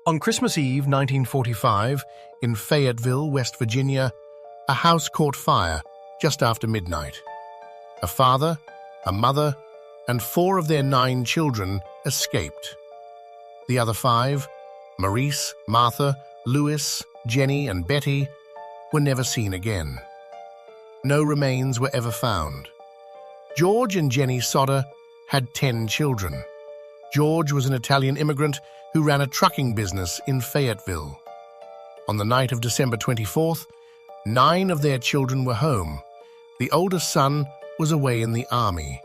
On Christmas Eve 1945, in Fayetteville, West Virginia, a house caught fire just after midnight. A father, a mother, and 4 of their 9 children escaped. The other 5, Maurice, Martha, Louis, Jennie, and Betty, were never seen again. No remains were ever found. George and Jennie Sodder had 10 children. George was an Italian immigrant who ran a trucking business in Fayetteville. On the night of December 24th, 9 of their children were home. The oldest son was away in the army.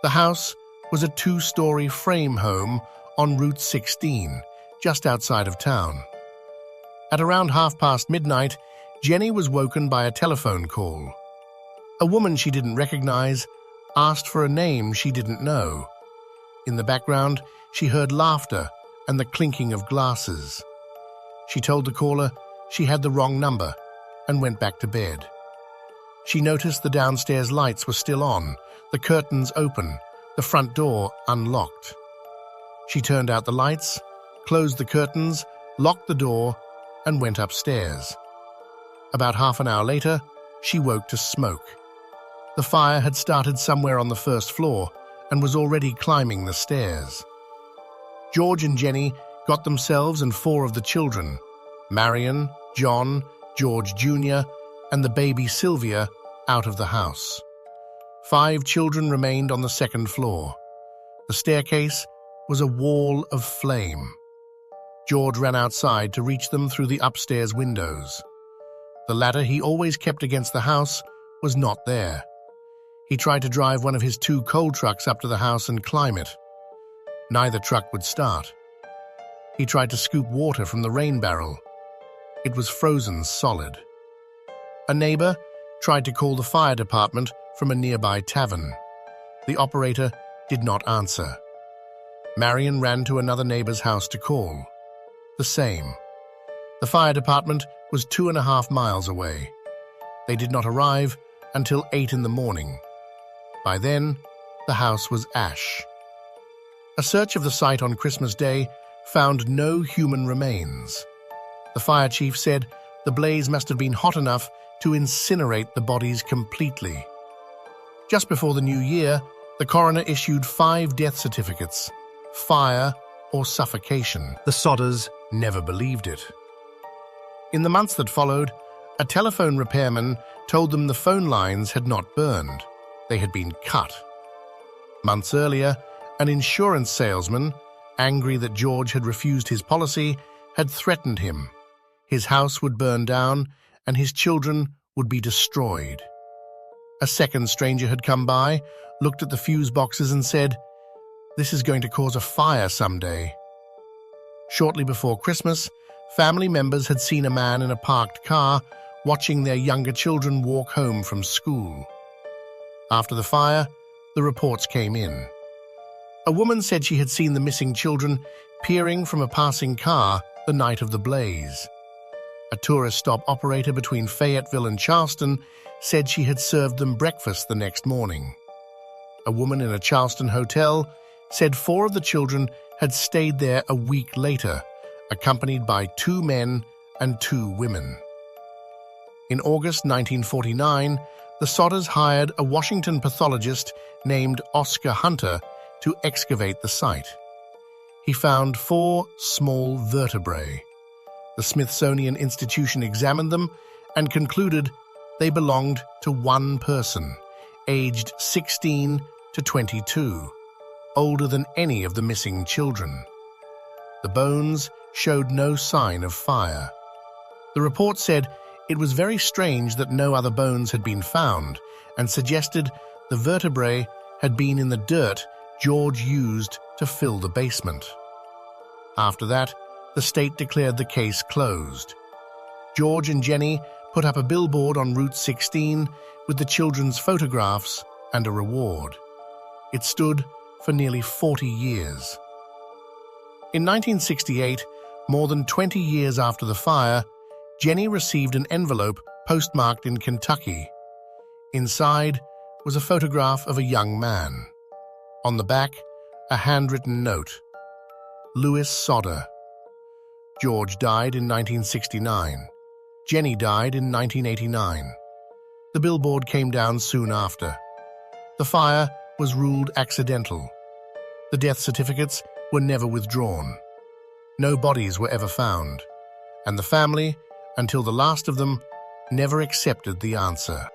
The house was a 2-story frame home on Route 16, just outside of town. At around midnight, Jennie was woken by a telephone call. A woman she didn't recognize asked for a name she didn't know. In the background, she heard laughter and the clinking of glasses. She told the caller she had the wrong number and went back to bed. She noticed the downstairs lights were still on, the curtains open, the front door unlocked. She turned out the lights, closed the curtains, locked the door, and went upstairs. About half an hour later, she woke to smoke. The fire had started somewhere on the first floor and was already climbing the stairs. George and Jennie got themselves and 4 of the children, Marion, John, George Jr., and the baby Sylvia, out of the house. 5 children remained on the second floor. The staircase was a wall of flame. George ran outside to reach them through the upstairs windows. The ladder he always kept against the house was not there. He tried to drive one of his 2 coal trucks up to the house and climb it. Neither truck would start. He tried to scoop water from the rain barrel. It was frozen solid. A neighbor tried to call the fire department from a nearby tavern. The operator did not answer. Marion ran to another neighbor's house to call. The same. The fire department was 2.5 miles away. They did not arrive until 8 in the morning. By then, the house was ash. A search of the site on Christmas Day found no human remains. The fire chief said the blaze must have been hot enough to incinerate the bodies completely. Just before the new year, the coroner issued 5 death certificates: fire or suffocation. The Sodders never believed it. In the months that followed, a telephone repairman told them the phone lines had not burned. They had been cut. Months earlier, an insurance salesman, angry that George had refused his policy, had threatened him. His house would burn down and his children would be destroyed. A second stranger had come by, looked at the fuse boxes and said, "This is going to cause a fire someday." Shortly before Christmas, family members had seen a man in a parked car watching their younger children walk home from school. After the fire, the reports came in. A woman said she had seen the missing children peering from a passing car the night of the blaze. A tourist stop operator between Fayetteville and Charleston said she had served them breakfast the next morning. A woman in a Charleston hotel said 4 of the children had stayed there a week later, accompanied by 2 men and 2 women. In August 1949, the Sodders hired a Washington pathologist named Oscar Hunter to excavate the site. He found 4 small vertebrae. The Smithsonian Institution examined them and concluded they belonged to one person, aged 16 to 22, older than any of the missing children. The bones showed no sign of fire. The report said it was very strange that no other bones had been found and suggested the vertebrae had been in the dirt George used to fill the basement. After that, the state declared the case closed. George and Jennie put up a billboard on Route 16 with the children's photographs and a reward. It stood for nearly 40 years. In 1968, more than 20 years after the fire, Jennie received an envelope postmarked in Kentucky. Inside was a photograph of a young man. On the back, a handwritten note. Louis Sodder. George died in 1969. Jennie died in 1989. The billboard came down soon after. The fire was ruled accidental. The death certificates were never withdrawn. No bodies were ever found, and the family, until the last of them, never accepted the answer.